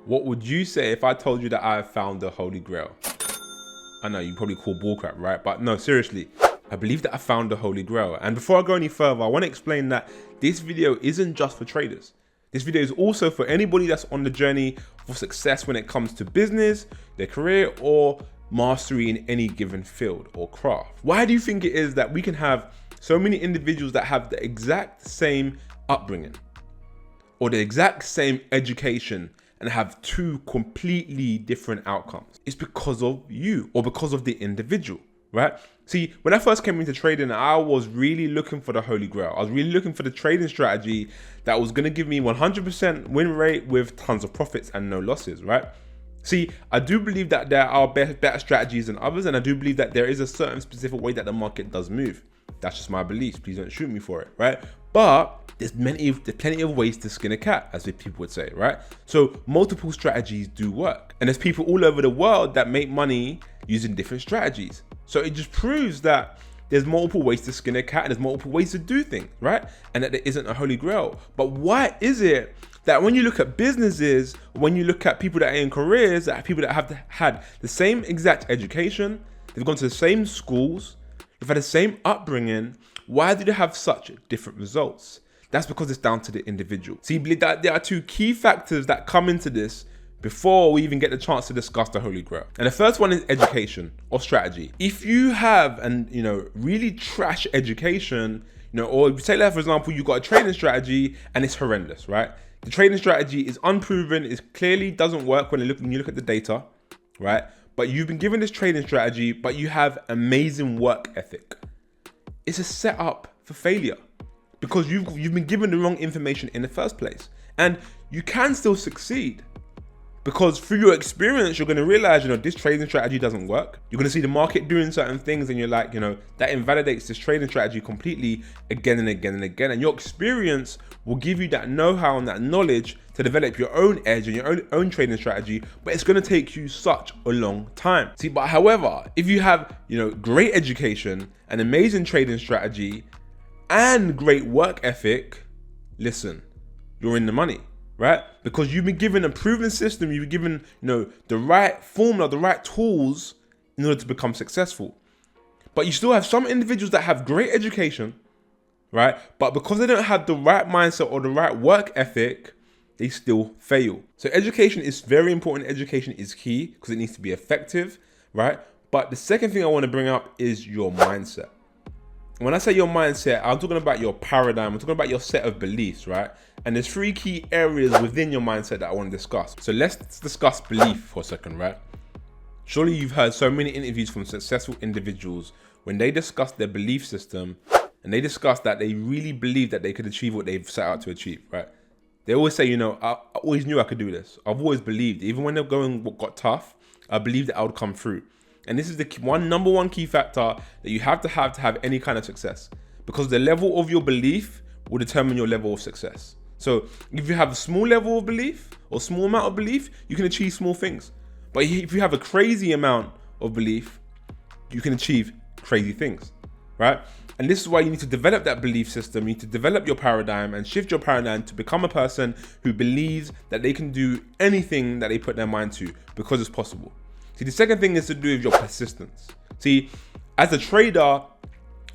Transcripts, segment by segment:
What would you say if I told you that I have found the Holy Grail? I know you probably call bullcrap, right? But no, seriously, I believe that I found the Holy Grail. And before I go any further, I want to explain that this video isn't just for traders. This video is also for anybody that's on the journey for success when it comes to business, their career, or mastery in any given field or craft. Why do you think it is that we can have so many individuals that have the exact same upbringing or the exact same education and have two completely different outcomes? It's because of you or because of the individual, right? See, when I first came into trading, I was really looking for the Holy Grail. I was really looking for the trading strategy that was going to give me 100% win rate with tons of profits and no losses, right? See, I do believe that there are better strategies than others, and I do believe that there is a certain specific way that the market does move. That's just my beliefs. Please don't shoot me for it, right? But there's plenty of ways to skin a cat, as people would say, right? So multiple strategies do work. And there's people all over the world that make money using different strategies. So it just proves that there's multiple ways to skin a cat and there's multiple ways to do things, right? And that there isn't a Holy Grail. But why is it that when you look at businesses, when you look at people that are in careers, that people that have had the same exact education, they've gone to the same schools, they've had the same upbringing, why do they have such different results? That's because it's down to the individual. See, that there are two key factors that come into this before we even get the chance to discuss the Holy Grail. And the first one is education or strategy. If you have really trash education, or say like, for example, you got a trading strategy and it's horrendous, right? The trading strategy is unproven, it clearly doesn't work when you look at the data, right? But you've been given this trading strategy, but you have amazing work ethic. It's a setup for failure because you've been given the wrong information in the first place. And you can still succeed because through your experience, you're going to realize, this trading strategy doesn't work. You're going to see the market doing certain things and you're like, that invalidates this trading strategy completely again and again and again. And your experience will give you that know-how and that knowledge to develop your own edge and your own trading strategy, but it's going to take you such a long time. See, but however, if you have, great education, an amazing trading strategy, and great work ethic, listen, you're in the money, right? Because you've been given a proven system, you've been given, the right formula, the right tools in order to become successful. But you still have some individuals that have great education, right? But because they don't have the right mindset or the right work ethic, they still fail. So education is very important. Education is key because it needs to be effective, right? But the second thing I want to bring up is your mindset. When I say your mindset, I'm talking about your paradigm. I'm talking about your set of beliefs, right? And there's three key areas within your mindset that I want to discuss. So let's discuss belief for a second, right? Surely you've heard so many interviews from successful individuals when they discuss their belief system and they discuss that they really believe that they could achieve what they've set out to achieve, right? They always say, I always knew I could do this. I've always believed, even when what got tough, I believed that I would come through. And this is the number one key factor that you have to have any kind of success, because the level of your belief will determine your level of success. So if you have a small level of belief or small amount of belief, you can achieve small things. But if you have a crazy amount of belief, you can achieve crazy things, right? And this is why you need to develop that belief system. You need to develop your paradigm and shift your paradigm to become a person who believes that they can do anything that they put their mind to because it's possible. See, the second thing is to do with your persistence. See, as a trader,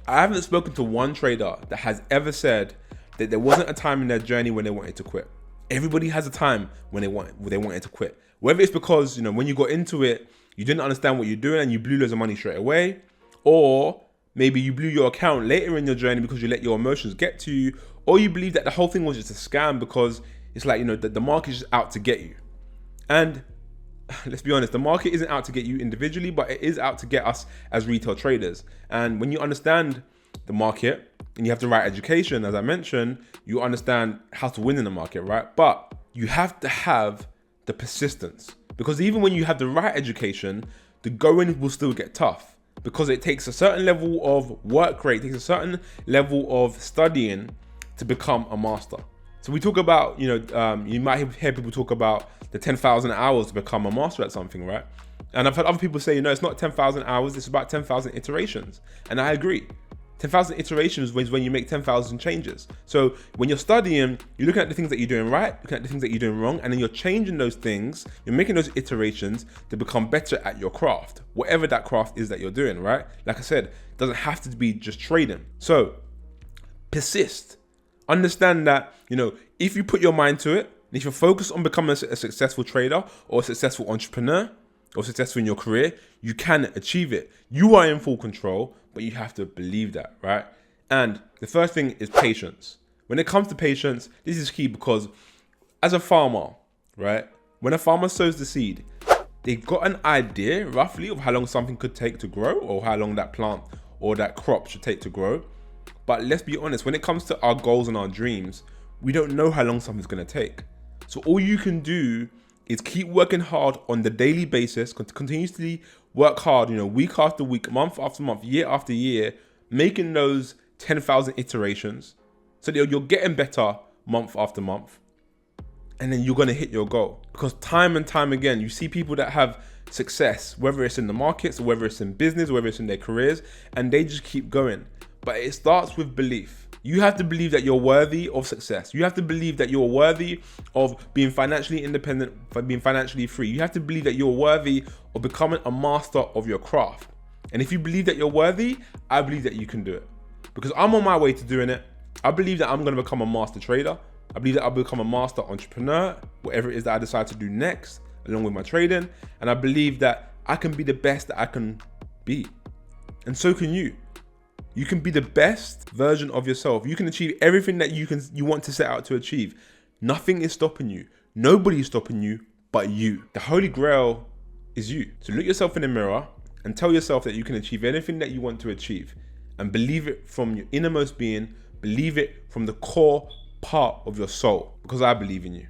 I haven't spoken to one trader that has ever said that there wasn't a time in their journey when they wanted to quit. Everybody has a time when they wanted to quit. Whether it's because, when you got into it, you didn't understand what you're doing and you blew loads of money straight away, or maybe you blew your account later in your journey because you let your emotions get to you, or you believe that the whole thing was just a scam because it's like, that the market is just out to get you. And let's be honest, the market isn't out to get you individually, but it is out to get us as retail traders. And when you understand the market and you have the right education, as I mentioned, you understand how to win in the market, right? But you have to have the persistence, because even when you have the right education, the going will still get tough, because it takes a certain level of work rate, it takes a certain level of studying to become a master. So we talk about, you might hear people talk about the 10,000 hours to become a master at something, right? And I've had other people say, it's not 10,000 hours, it's about 10,000 iterations. And I agree. 10,000 iterations is when you make 10,000 changes. So when you're studying, you're looking at the things that you're doing right, looking at the things that you're doing wrong, and then you're changing those things, you're making those iterations to become better at your craft, whatever that craft is that you're doing, right? Like I said, it doesn't have to be just trading. So persist. Understand that, if you put your mind to it, and if you're focused on becoming a successful trader or a successful entrepreneur or successful in your career, you can achieve it. You are in full control, but you have to believe that, right? And the first thing is patience. When it comes to patience, this is key because as a farmer, right, when a farmer sows the seed, they've got an idea roughly of how long something could take to grow or how long that plant or that crop should take to grow. But let's be honest, when it comes to our goals and our dreams, we don't know how long something's going to take. So all you can do is keep working hard on the daily basis, continuously work hard, week after week, month after month, year after year, making those 10,000 iterations so that you're getting better month after month. And then you're going to hit your goal. Because time and time again, you see people that have success, whether it's in the markets or whether it's in business, or whether it's in their careers, and they just keep going. But it starts with belief. You have to believe that you're worthy of success. You have to believe that you're worthy of being financially independent, for being financially free. You have to believe that you're worthy of becoming a master of your craft. And if you believe that you're worthy, I believe that you can do it. Because I'm on my way to doing it. I believe that I'm going to become a master trader. I believe that I'll become a master entrepreneur, whatever it is that I decide to do next, along with my trading. And I believe that I can be the best that I can be. And so can you. You can be the best version of yourself. You can achieve everything that you want to set out to achieve. Nothing is stopping you. Nobody is stopping you but you. The Holy Grail is you. So look yourself in the mirror and tell yourself that you can achieve anything that you want to achieve. And believe it from your innermost being. Believe it from the core part of your soul. Because I believe in you.